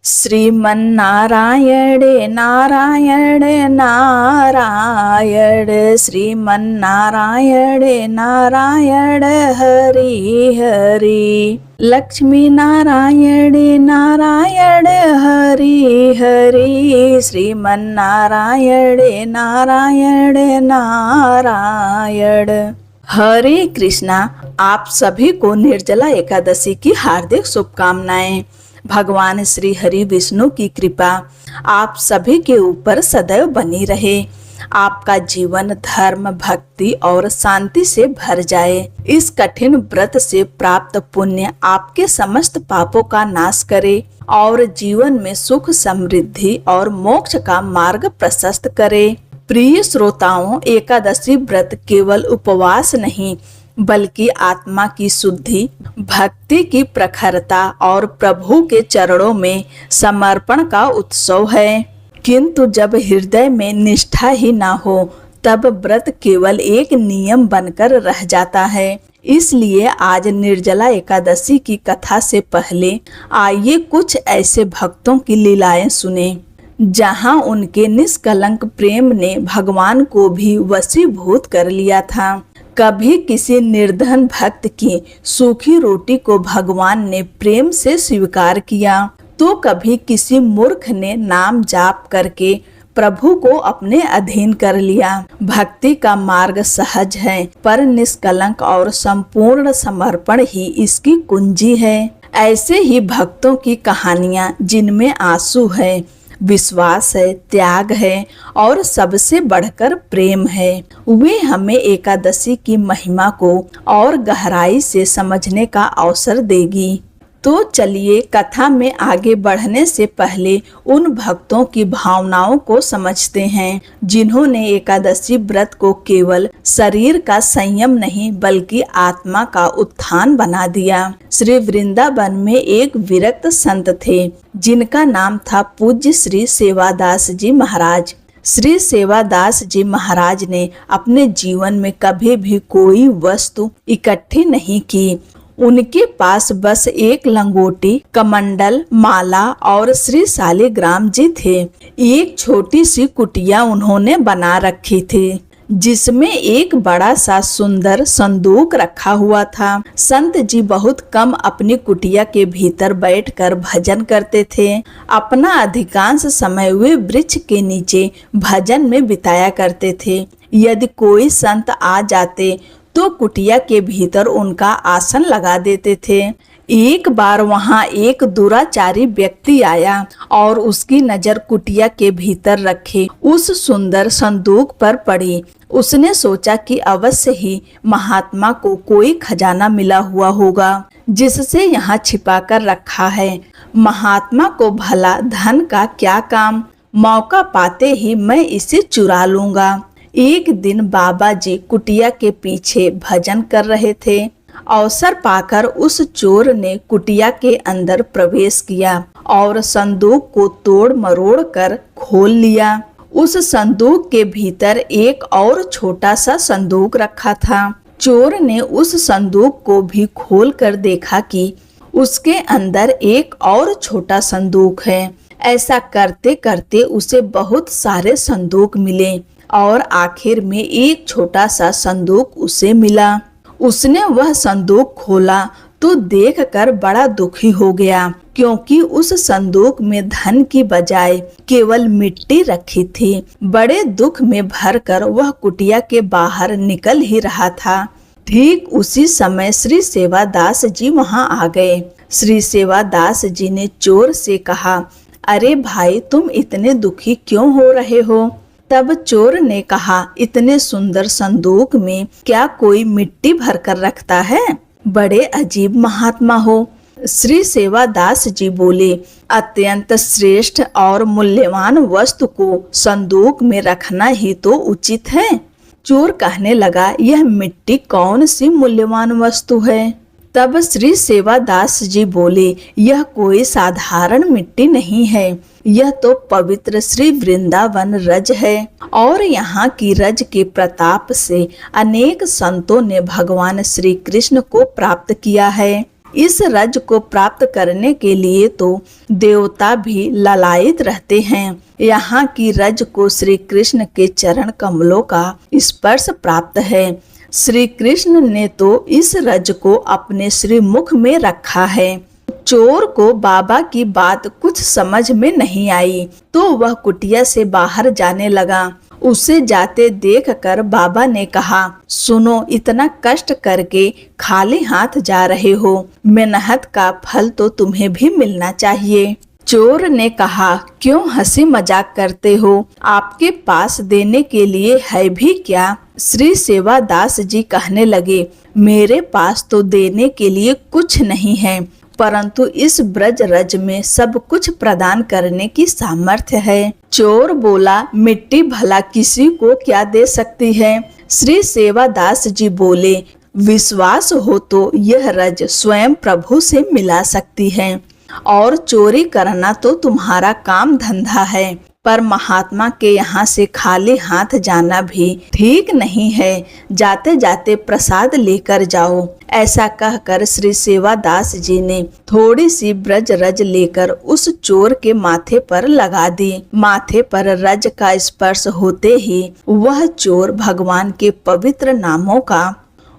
श्रीमन्नारायण नारायण नारायण, श्रीमन्नारायण नारायण हरि हरि। लक्ष्मी नारायण नारायण हरि हरि, श्रीमन्नारायण नारायण नारायण। हरे कृष्णा। आप सभी को निर्जला एकादशी की हार्दिक शुभकामनाएं। भगवान श्री हरि विष्णु की कृपा आप सभी के ऊपर सदैव बनी रहे। आपका जीवन धर्म भक्ति और शांति से भर जाए। इस कठिन व्रत से प्राप्त पुण्य आपके समस्त पापों का नाश करे और जीवन में सुख समृद्धि और मोक्ष का मार्ग प्रशस्त करे। प्रिय श्रोताओं, एकादशी व्रत केवल उपवास नहीं बल्कि आत्मा की शुद्धि, भक्ति की प्रखरता और प्रभु के चरणों में समर्पण का उत्सव है। किंतु जब हृदय में निष्ठा ही ना हो तब व्रत केवल एक नियम बनकर रह जाता है। इसलिए आज निर्जला एकादशी की कथा से पहले आइए कुछ ऐसे भक्तों की लीलाएं सुने जहां उनके निष्कलंक प्रेम ने भगवान को भी वशीभूत कर लिया था। कभी किसी निर्धन भक्त की सूखी रोटी को भगवान ने प्रेम से स्वीकार किया तो कभी किसी मूर्ख ने नाम जाप करके प्रभु को अपने अधीन कर लिया। भक्ति का मार्ग सहज है पर निष्कलंक और संपूर्ण समर्पण ही इसकी कुंजी है। ऐसे ही भक्तों की कहानियां जिनमें आंसू है, विश्वास है, त्याग है और सबसे बढ़कर प्रेम है, वे हमें एकादशी की महिमा को और गहराई से समझने का अवसर देगी। तो चलिए कथा में आगे बढ़ने से पहले उन भक्तों की भावनाओं को समझते हैं जिन्होंने एकादशी व्रत को केवल शरीर का संयम नहीं बल्कि आत्मा का उत्थान बना दिया। श्री वृंदावन में एक विरक्त संत थे जिनका नाम था पूज्य श्री सेवादास जी महाराज। श्री सेवादास जी महाराज ने अपने जीवन में कभी भी कोई वस्तु इकट्ठी नहीं की। उनके पास बस एक लंगोटी, कमंडल, माला और श्री शालिग्राम जी थे। एक छोटी सी कुटिया उन्होंने बना रखी थी जिसमें एक बड़ा सा सुंदर संदूक रखा हुआ था। संत जी बहुत कम अपनी कुटिया के भीतर बैठकर भजन करते थे। अपना अधिकांश समय वे वृक्ष के नीचे भजन में बिताया करते थे। यदि कोई संत आ जाते तो कुटिया के भीतर उनका आसन लगा देते थे। एक बार वहां एक दुराचारी व्यक्ति आया और उसकी नजर कुटिया के भीतर रखे उस सुंदर संदूक पर पड़ी। उसने सोचा कि अवश्य ही महात्मा को कोई खजाना मिला हुआ होगा जिससे यहाँ छिपा कर रखा है। महात्मा को भला धन का क्या काम, मौका पाते ही मैं इसे चुरा लूंगा। एक दिन बाबा जी कुटिया के पीछे भजन कर रहे थे। अवसर पाकर उस चोर ने कुटिया के अंदर प्रवेश किया और संदूक को तोड़ मरोड़ कर खोल लिया। उस संदूक के भीतर एक और छोटा सा संदूक रखा था। चोर ने उस संदूक को भी खोल कर देखा कि उसके अंदर एक और छोटा संदूक है। ऐसा करते करते उसे बहुत सारे संदूक मिले और आखिर में एक छोटा सा संदूक उसे मिला। उसने वह संदूक खोला तो देखकर बड़ा दुखी हो गया क्योंकि उस संदूक में धन की बजाय केवल मिट्टी रखी थी। बड़े दुख में भरकर वह कुटिया के बाहर निकल ही रहा था। ठीक उसी समय श्री सेवादास जी वहां आ गए। श्री सेवादास जी ने चोर से कहा, अरे भाई, तुम इतने दुखी क्यों हो रहे हो? तब चोर ने कहा, इतने सुंदर संदूक में क्या कोई मिट्टी भरकर रखता है? बड़े अजीब महात्मा हो। श्री सेवादास जी बोले, अत्यंत श्रेष्ठ और मूल्यवान वस्तु को संदूक में रखना ही तो उचित है। चोर कहने लगा, यह मिट्टी कौन सी मूल्यवान वस्तु है? तब श्री सेवादास जी बोले, यह कोई साधारण मिट्टी नहीं है, यह तो पवित्र श्री वृंदावन रज है और यहाँ की रज के प्रताप से अनेक संतों ने भगवान श्री कृष्ण को प्राप्त किया है। इस रज को प्राप्त करने के लिए तो देवता भी ललायित रहते हैं। यहाँ की रज को श्री कृष्ण के चरण कमलों का स्पर्श प्राप्त है। श्री कृष्ण ने तो इस रज को अपने श्रीमुख में रखा है। चोर को बाबा की बात कुछ समझ में नहीं आई तो वह कुटिया से बाहर जाने लगा। उसे जाते देखकर बाबा ने कहा, सुनो, इतना कष्ट करके खाली हाथ जा रहे हो, मेहनत का फल तो तुम्हें भी मिलना चाहिए। चोर ने कहा, क्यों हंसी मजाक करते हो, आपके पास देने के लिए है भी क्या? श्री सेवादास जी कहने लगे, मेरे पास तो देने के लिए कुछ नहीं है, परंतु इस ब्रज रज में सब कुछ प्रदान करने की सामर्थ्य है। चोर बोला, मिट्टी भला किसी को क्या दे सकती है? श्री सेवादास जी बोले, विश्वास हो तो यह रज स्वयं प्रभु से मिला सकती है, और चोरी करना तो तुम्हारा काम धंधा है, पर महात्मा के यहाँ से खाली हाथ जाना भी ठीक नहीं है। जाते जाते प्रसाद लेकर जाओ। ऐसा कहकर श्री सेवादास जी ने थोड़ी सी ब्रज रज लेकर उस चोर के माथे पर लगा दी। माथे पर रज का स्पर्श होते ही वह चोर भगवान के पवित्र नामों का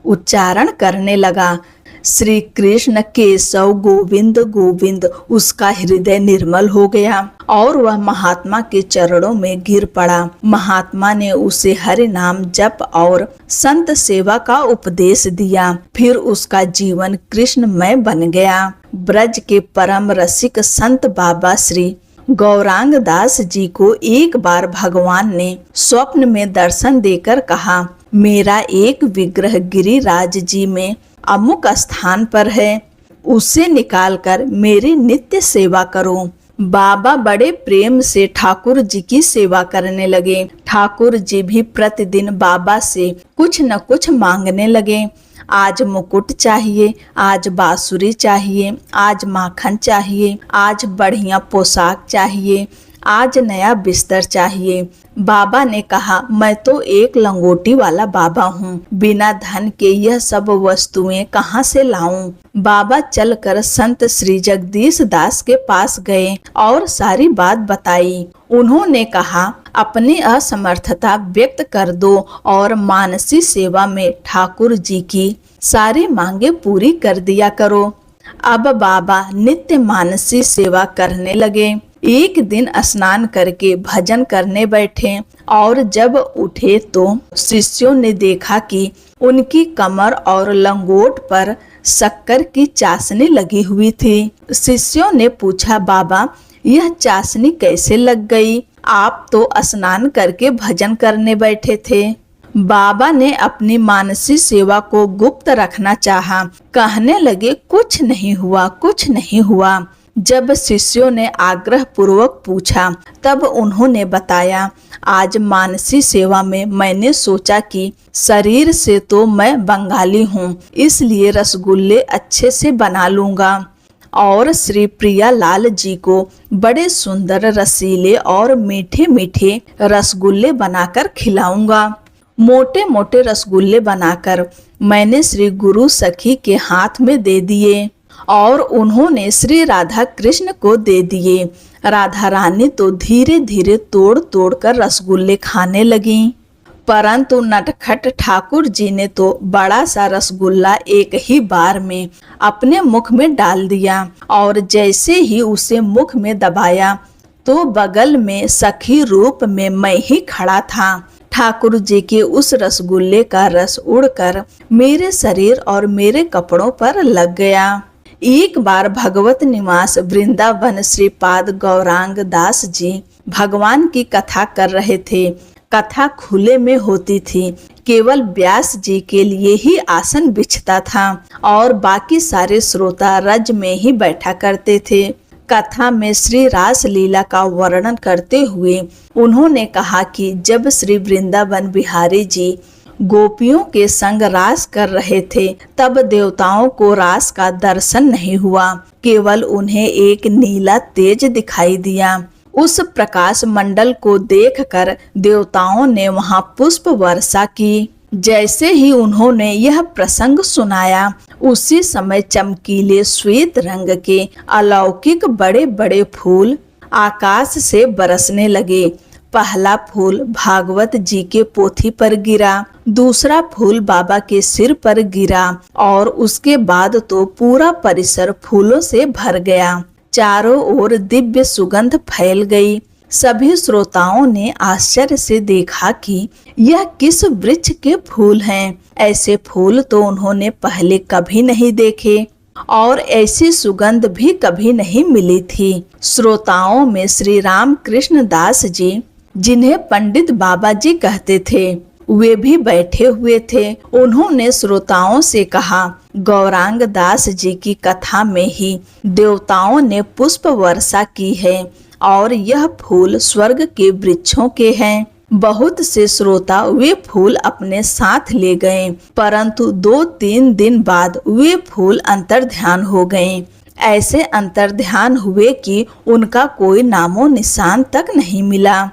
उच्चारण करने लगा। श्री कृष्ण केशव गोविंद गोविंद। उसका हृदय निर्मल हो गया और वह महात्मा के चरणों में गिर पड़ा। महात्मा ने उसे हरि नाम जप और संत सेवा का उपदेश दिया। फिर उसका जीवन कृष्णमय बन गया। ब्रज के परम रसिक संत बाबा श्री गौरांग दास जी को एक बार भगवान ने स्वप्न में दर्शन देकर कहा, मेरा एक विग्रह गिरिराज जी में अमुक स्थान पर है, उसे निकालकर मेरी नित्य सेवा करो। बाबा बड़े प्रेम से ठाकुर जी की सेवा करने लगे। ठाकुर जी भी प्रतिदिन बाबा से कुछ न कुछ मांगने लगे। आज मुकुट चाहिए, आज बांसुरी चाहिए, आज माखन चाहिए, आज बढ़िया पोशाक चाहिए, आज नया बिस्तर चाहिए। बाबा ने कहा, मैं तो एक लंगोटी वाला बाबा हूँ, बिना धन के यह सब वस्तुएं कहाँ से लाऊं? बाबा चलकर संत श्री जगदीश दास के पास गए और सारी बात बताई। उन्होंने कहा, अपनी असमर्थता व्यक्त कर दो और मानसी सेवा में ठाकुर जी की सारी मांगे पूरी कर दिया करो। अब बाबा नित्य मानसी सेवा करने लगे। एक दिन स्नान करके भजन करने बैठे और जब उठे तो शिष्यों ने देखा कि उनकी कमर और लंगोट पर शक्कर की चाशनी लगी हुई थी। शिष्यों ने पूछा, बाबा यह चाशनी कैसे लग गई? आप तो स्नान करके भजन करने बैठे थे। बाबा ने अपनी मानसी सेवा को गुप्त रखना चाहा। कहने लगे, कुछ नहीं हुआ, कुछ नहीं हुआ। जब शिष्यों ने आग्रह पूर्वक पूछा तब उन्होंने बताया, आज मानसी सेवा में मैंने सोचा कि शरीर से तो मैं बंगाली हूँ, इसलिए रसगुल्ले अच्छे से बना लूँगा और श्री प्रिया लाल जी को बड़े सुंदर रसीले और मीठे मीठे रसगुल्ले बनाकर खिलाऊंगा। मोटे मोटे रसगुल्ले बनाकर मैंने श्री गुरु सखी के हाथ में दे दिए और उन्होंने श्री राधा कृष्ण को दे दिए। राधा रानी तो धीरे धीरे तोड़ तोड़ कर रसगुल्ले खाने लगीं, परंतु नटखट ठाकुर जी ने तो बड़ा सा रसगुल्ला एक ही बार में अपने मुख में डाल दिया और जैसे ही उसे मुख में दबाया तो बगल में सखी रूप में मैं ही खड़ा था। ठाकुर जी के उस रसगुल्ले का रस उड़कर मेरे शरीर और मेरे कपड़ों पर लग गया। एक बार भगवत निवास वृंदावन श्रीपाद गौरांग दास जी भगवान की कथा कर रहे थे। कथा खुले में होती थी, केवल व्यास जी के लिए ही आसन बिछता था और बाकी सारे श्रोता रज में ही बैठा करते थे। कथा में श्री रास लीला का वर्णन करते हुए उन्होंने कहा कि जब श्री वृंदावन बिहारी जी गोपियों के संग रास कर रहे थे तब देवताओं को रास का दर्शन नहीं हुआ, केवल उन्हें एक नीला तेज दिखाई दिया। उस प्रकाश मंडल को देखकर देवताओं ने वहां पुष्प वर्षा की। जैसे ही उन्होंने यह प्रसंग सुनाया, उसी समय चमकीले श्वेत रंग के अलौकिक बड़े बड़े फूल आकाश से बरसने लगे। पहला फूल भागवत जी के पोथी पर गिरा, दूसरा फूल बाबा के सिर पर गिरा और उसके बाद तो पूरा परिसर फूलों से भर गया। चारों ओर दिव्य सुगंध फैल गई। सभी श्रोताओं ने आश्चर्य से देखा कि यह किस वृक्ष के फूल हैं। ऐसे फूल तो उन्होंने पहले कभी नहीं देखे और ऐसी सुगंध भी कभी नहीं मिली थी। श्रोताओं में श्री राम कृष्ण दास जी, जिन्हें पंडित बाबा जी कहते थे, वे भी बैठे हुए थे। उन्होंने श्रोताओं से कहा, गौरांग दास जी की कथा में ही देवताओं ने पुष्प वर्षा की है और यह फूल स्वर्ग के वृक्षों के हैं। बहुत से श्रोता वे फूल अपने साथ ले गए, परंतु 2-3 दिन बाद वे फूल अंतर्ध्यान हो गए। ऐसे अंतर्ध्यान हुए कि उनका कोई नामो निशान तक नहीं मिला।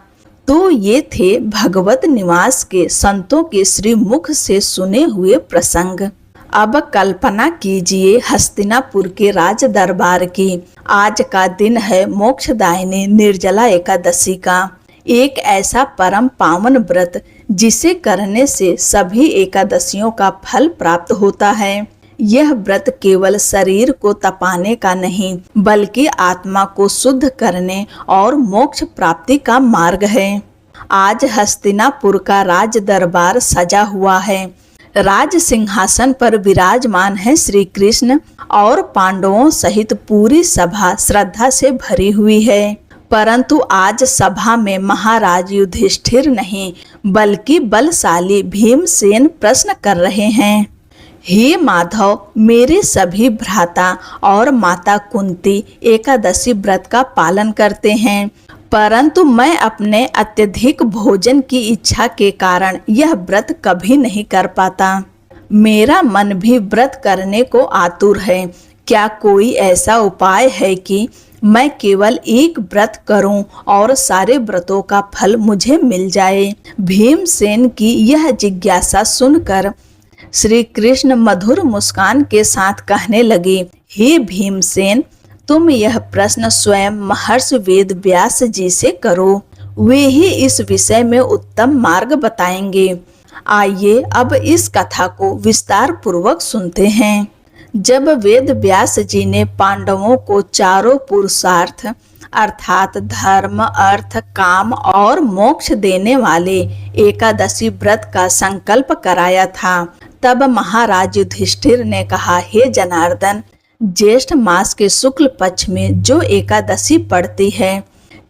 तो ये थे भगवत निवास के संतों के श्री मुख से सुने हुए प्रसंग। अब कल्पना कीजिए हस्तिनापुर के राज दरबार की। आज का दिन है मोक्षदायिनी निर्जला एकादशी का, एक ऐसा परम पावन व्रत जिसे करने से सभी एकादशियों का फल प्राप्त होता है। यह व्रत केवल शरीर को तपाने का नहीं, बल्कि आत्मा को शुद्ध करने और मोक्ष प्राप्ति का मार्ग है। आज हस्तिनापुर का राज दरबार सजा हुआ है। राज सिंहासन पर विराजमान है श्री कृष्ण और पांडवों सहित पूरी सभा श्रद्धा से भरी हुई है। परंतु आज सभा में महाराज युधिष्ठिर नहीं, बल्कि बलशाली भीमसेन प्रश्न कर रहे हैं। हे माधव, मेरे सभी भ्राता और माता कुंती एकादशी व्रत का पालन करते हैं, परंतु मैं अपने अत्यधिक भोजन की इच्छा के कारण यह व्रत कभी नहीं कर पाता। मेरा मन भी व्रत करने को आतुर है। क्या कोई ऐसा उपाय है कि मैं केवल एक व्रत करूं और सारे व्रतों का फल मुझे मिल जाए? भीमसेन की यह जिज्ञासा सुनकर श्री कृष्ण मधुर मुस्कान के साथ कहने लगे, हे भीमसेन, तुम यह प्रश्न स्वयं महर्षि वेद व्यास जी से करो, वे ही इस विषय में उत्तम मार्ग बताएंगे। आइए अब इस कथा को विस्तार पूर्वक सुनते हैं। जब वेद व्यास जी ने पांडवों को चारों पुरुषार्थ अर्थात धर्म, अर्थ, काम और मोक्ष देने वाले एकादशी व्रत का संकल्प कराया था, तब महाराज युधिष्ठिर ने कहा, हे जनार्दन, ज्येष्ठ मास के शुक्ल पक्ष में जो एकादशी पड़ती है,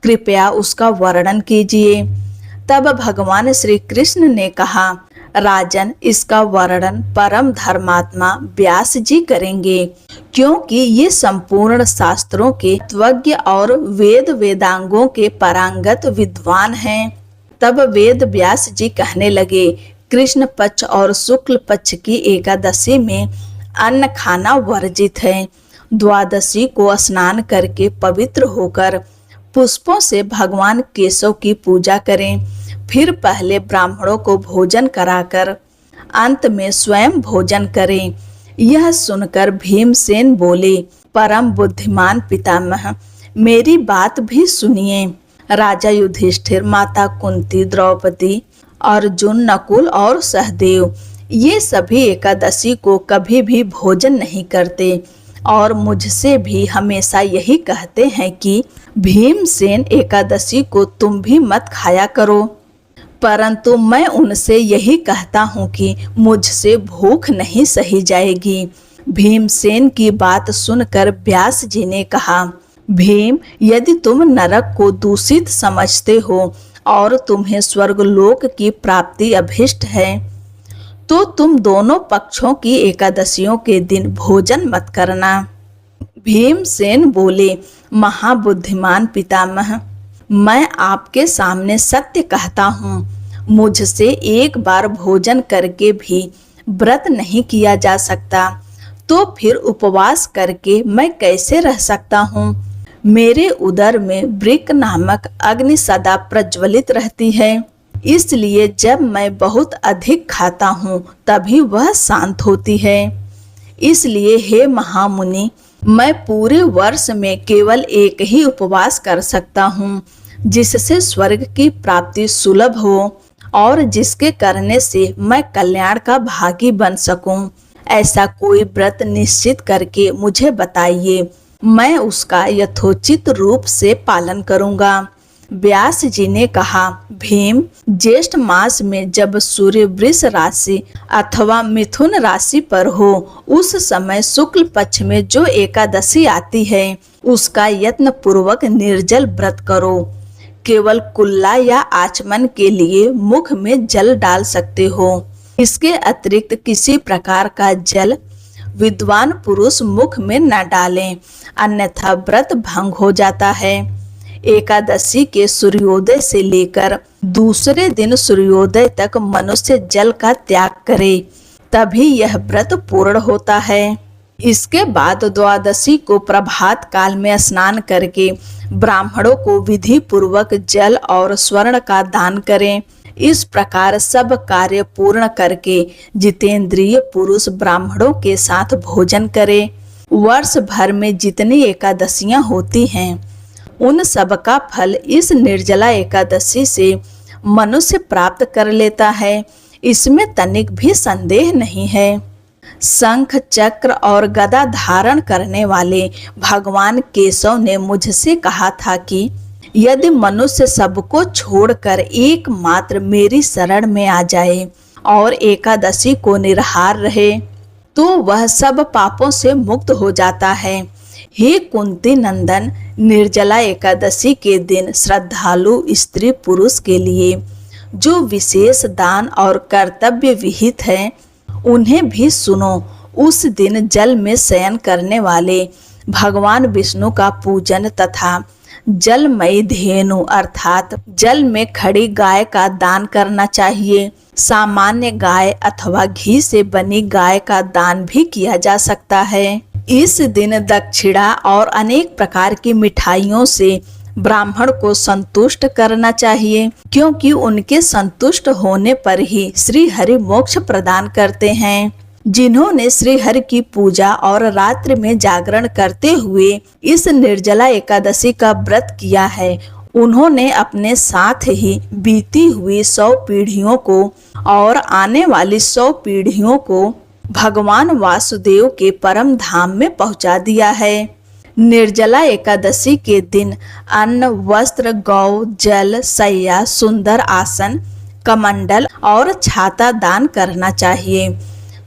कृपया उसका वर्णन कीजिए। तब भगवान श्री कृष्ण ने कहा, राजन, इसका वर्णन परम धर्मात्मा व्यास जी करेंगे, क्योंकि ये संपूर्ण शास्त्रों के तज्ञ और वेद वेदांगों के पारंगत विद्वान हैं। तब वेद व्यास जी कहने लगे, कृष्ण पक्ष और शुक्ल पक्ष की एकादशी में अन्न खाना वर्जित है। द्वादशी को स्नान करके पवित्र होकर पुष्पों से भगवान केशव की पूजा करें, फिर पहले ब्राह्मणों को भोजन कराकर अंत में स्वयं भोजन करें। यह सुनकर भीमसेन बोले, परम बुद्धिमान पितामह, मेरी बात भी सुनिए। राजा युधिष्ठिर, माता कुंती, द्रौपदी, अर्जुन, नकुल और सहदेव ये सभी एकादशी को कभी भी भोजन नहीं करते और मुझसे भी हमेशा यही कहते हैं कि भीमसेन एकादशी को तुम भी मत खाया करो। परंतु मैं उनसे यही कहता हूँ कि मुझसे भूख नहीं सही जाएगी। भीमसेन की बात सुनकर व्यास जी ने कहा, भीम, यदि तुम नरक को दूषित समझते हो और तुम्हें स्वर्गलोक की प्राप्ति अभिष्ट है, तो तुम दोनों पक्षों की एकादशियों के दिन भोजन मत करना। भीमसेन बोले, महाबुद्धिमान पितामह, मैं आपके सामने सत्य कहता हूँ, मुझसे एक बार भोजन करके भी व्रत नहीं किया जा सकता, तो फिर उपवास करके मैं कैसे रह सकता हूँ? मेरे उदर में वृक नामक अग्नि सदा प्रज्वलित रहती है। इसलिए जब मैं बहुत अधिक खाता हूँ तभी वह शांत होती है। इसलिए हे महामुनि, मैं पूरे वर्ष में केवल एक ही उपवास कर सकता हूँ जिससे स्वर्ग की प्राप्ति सुलभ हो और जिसके करने से मैं कल्याण का भागी बन सकूं। ऐसा कोई व्रत निश्चित करके मुझे बताइए, मैं उसका यथोचित रूप से पालन करूंगा। व्यास जी ने कहा, भीम, ज्येष्ठ मास में जब सूर्य वृष राशि अथवा मिथुन राशि पर हो, उस समय शुक्ल पक्ष में जो एकादशी आती है उसका यत्न पूर्वक निर्जल व्रत करो। केवल कुल्ला या आचमन के लिए मुख में जल डाल सकते हो। इसके अतिरिक्त किसी प्रकार का जल विद्वान पुरुष मुख में न डालें, अन्यथा व्रत भंग हो जाता है। एकादशी के सूर्योदय से लेकर दूसरे दिन सूर्योदय तक मनुष्य जल का त्याग करे, तभी यह व्रत पूर्ण होता है। इसके बाद द्वादशी को प्रभात काल में स्नान करके ब्राह्मणों को विधि पूर्वक जल और स्वर्ण का दान करें। इस प्रकार सब कार्य पूर्ण करके जितेंद्रिय पुरुष ब्राह्मणों के साथ भोजन करे। वर्ष भर में जितनी एकादशियां होती हैं उन सब का फल इस निर्जला एकादशी से मनुष्य प्राप्त कर लेता है, इसमें तनिक भी संदेह नहीं है। शंख, चक्र और गदा धारण करने वाले भगवान केशव ने मुझसे कहा था कि यदि मनुष्य सबको छोड़कर एकमात्र मेरी शरण में आ जाए और एकादशी को निराहार रहे तो वह सब पापों से मुक्त हो जाता है। हे कुंती नंदन, निर्जला एकादशी के दिन श्रद्धालु स्त्री पुरुष के लिए जो विशेष दान और कर्तव्य विहित है उन्हें भी सुनो। उस दिन जल में शयन करने वाले भगवान विष्णु का पूजन तथा जलमयी धेनु अर्थात जल में खड़ी गाय का दान करना चाहिए। सामान्य गाय अथवा घी से बनी गाय का दान भी किया जा सकता है। इस दिन दक्षिणा और अनेक प्रकार की मिठाइयों से ब्राह्मण को संतुष्ट करना चाहिए, क्योंकि उनके संतुष्ट होने पर ही श्री हरि मोक्ष प्रदान करते हैं। जिन्होंने श्री हरि की पूजा और रात्रि में जागरण करते हुए इस निर्जला एकादशी का व्रत किया है, उन्होंने अपने साथ ही बीती हुई 100 पीढ़ियों को और आने वाली 100 पीढ़ियों को भगवान वासुदेव के परम धाम में पहुंचा दिया है। निर्जला एकादशी के दिन अन्न, वस्त्र, गौ, जल, सैया, सुंदर आसन, कमंडल और छाता दान करना चाहिए।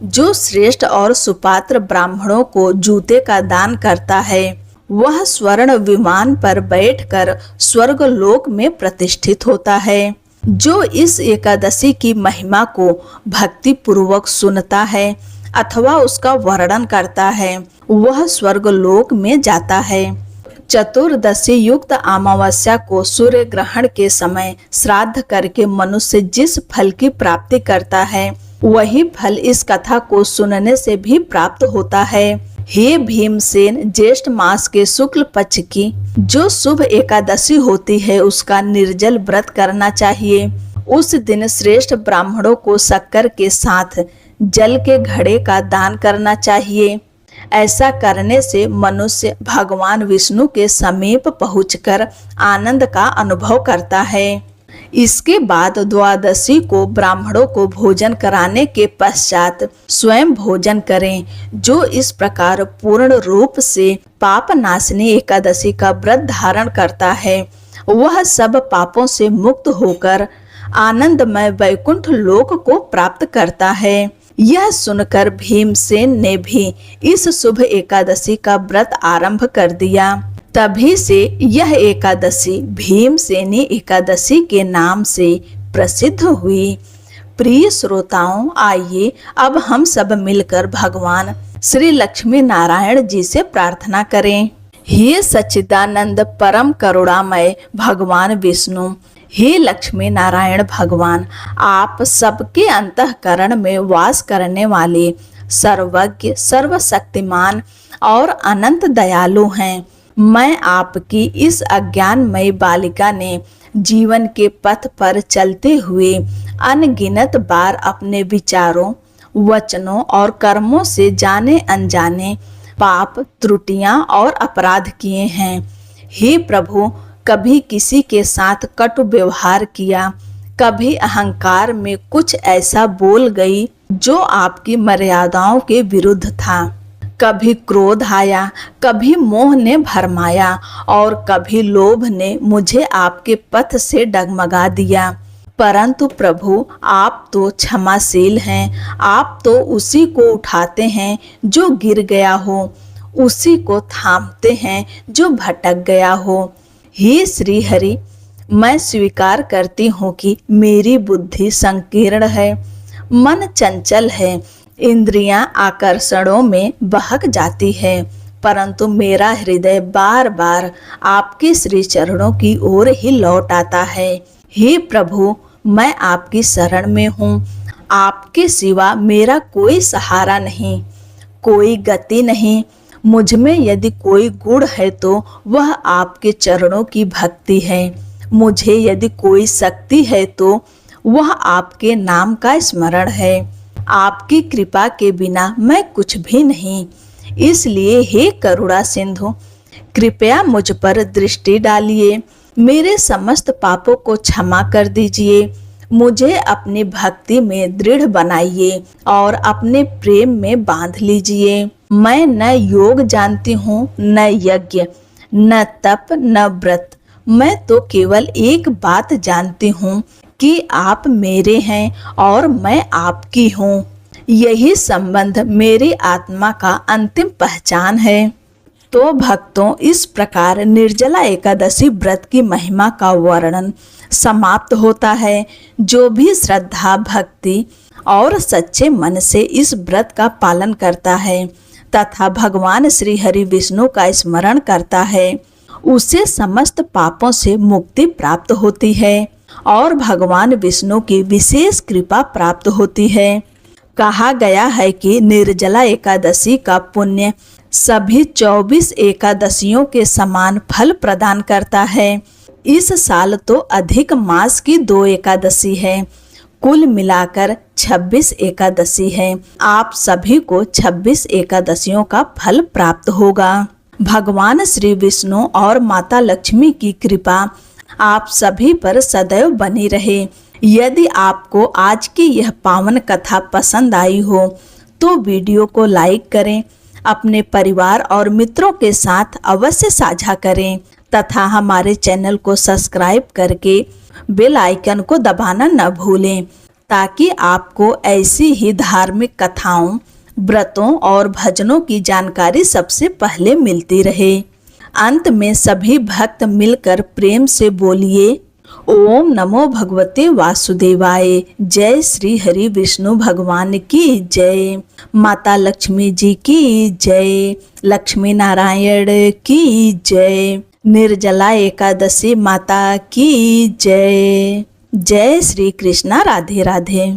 जो श्रेष्ठ और सुपात्र ब्राह्मणों को जूते का दान करता है वह स्वर्ण विमान पर बैठकर स्वर्ग लोक में प्रतिष्ठित होता है। जो इस एकादशी की महिमा को भक्ति पूर्वक सुनता है अथवा उसका वर्णन करता है वह स्वर्ग लोक में जाता है। चतुर्दशी युक्त अमावस्या को सूर्य ग्रहण के समय श्राद्ध करके मनुष्य जिस फल की प्राप्ति करता है वही फल इस कथा को सुनने से भी प्राप्त होता है। हे भीमसेन, ज्येष्ठ मास के शुक्ल पक्ष की जो शुभ एकादशी होती है उसका निर्जल व्रत करना चाहिए। उस दिन श्रेष्ठ ब्राह्मणों को शक्कर के साथ जल के घड़े का दान करना चाहिए। ऐसा करने से मनुष्य भगवान विष्णु के समीप पहुंचकर आनंद का अनुभव करता है। इसके बाद द्वादशी को ब्राह्मणों को भोजन कराने के पश्चात स्वयं भोजन करें। जो इस प्रकार पूर्ण रूप से पाप नाशनी एकादशी का व्रत धारण करता है वह सब पापों से मुक्त होकर आनंदमय वैकुंठ लोक को प्राप्त करता है। यह सुनकर भीमसेन ने भी इस शुभ एकादशी का व्रत आरंभ कर दिया। तभी से यह एकादशी भीमसेनी एकादशी के नाम से प्रसिद्ध हुई। प्रिय श्रोताओं, आइए अब हम सब मिलकर भगवान श्री लक्ष्मी नारायण जी से प्रार्थना करें। हे सच्चिदानंद परम करुणामय भगवान विष्णु, हे लक्ष्मी नारायण भगवान, आप सबके अंतःकरण में वास करने वाले सर्वज्ञ, सर्वशक्तिमान और अनंत दयालु हैं। मैं आपकी इस अज्ञानमयी बालिका ने जीवन के पथ पर चलते हुए अनगिनत बार अपने विचारों, वचनों और कर्मों से जाने अनजाने पाप, त्रुटियां और अपराध किए हैं। हे प्रभु, कभी किसी के साथ कटु व्यवहार किया, कभी अहंकार में कुछ ऐसा बोल गई जो आपकी मर्यादाओं के विरुद्ध था। कभी क्रोध आया, कभी मोह ने भरमाया और कभी लोभ ने मुझे आपके पथ से डगमगा दिया। परंतु प्रभु, आप तो क्षमाशील हैं। आप तो उसी को उठाते हैं जो गिर गया हो, उसी को थामते हैं जो भटक गया हो। हे श्री हरि, मैं स्वीकार करती हूँ कि मेरी बुद्धि संकीर्ण है, मन चंचल है, इंद्रियां आकर्षणों में बहक जाती है, परंतु मेरा हृदय बार बार आपके श्री चरणों की ओर ही लौट आता है। हे प्रभु, मैं आपकी शरण में हूँ। आपके सिवा मेरा कोई सहारा नहीं, कोई गति नहीं। मुझ में यदि कोई गुण है तो वह आपके चरणों की भक्ति है। मुझे यदि कोई शक्ति है तो वह आपके नाम का स्मरण है। आपकी कृपा के बिना मैं कुछ भी नहीं। इसलिए हे करुणा सिंधु, कृपया मुझ पर दृष्टि डालिए, मेरे समस्त पापों को क्षमा कर दीजिए, मुझे अपनी भक्ति में दृढ़ बनाइए और अपने प्रेम में बांध लीजिए। मैं न योग जानती हूँ, न यज्ञ, न तप, न व्रत। मैं तो केवल एक बात जानती हूँ कि आप मेरे हैं और मैं आपकी हूँ। यही संबंध मेरी आत्मा का अंतिम पहचान है। तो भक्तों, इस प्रकार निर्जला एकादशी व्रत की महिमा का वर्णन समाप्त होता है। जो भी श्रद्धा, भक्ति और सच्चे मन से इस व्रत का पालन करता है तथा भगवान श्री हरि विष्णु का स्मरण करता है, उसे समस्त पापों से मुक्ति प्राप्त होती है और भगवान विष्णु की विशेष कृपा प्राप्त होती है। कहा गया है कि निर्जला एकादशी का पुण्य सभी 24 एकादशियों के समान फल प्रदान करता है। इस साल तो अधिक मास की 2 एकादशी है, कुल मिलाकर 26 एकादशी है। आप सभी को 26 एकादशियों का फल प्राप्त होगा। भगवान श्री विष्णु और माता लक्ष्मी की कृपा आप सभी पर सदैव बनी रहे। यदि आपको आज की यह पावन कथा पसंद आई हो तो वीडियो को लाइक करें, अपने परिवार और मित्रों के साथ अवश्य साझा करें तथा हमारे चैनल को सब्सक्राइब करके बेल आइकन को दबाना न भूलें, ताकि आपको ऐसी ही धार्मिक कथाओं, व्रतों और भजनों की जानकारी सबसे पहले मिलती रहे। अंत में सभी भक्त मिलकर प्रेम से बोलिए, ओम नमो भगवते वासुदेवाय। जय श्री हरि विष्णु भगवान की जय। माता लक्ष्मी जी की जय। लक्ष्मी नारायण की जय। निर्जला एकादशी माता की जय। जय श्री कृष्णा। राधे राधे।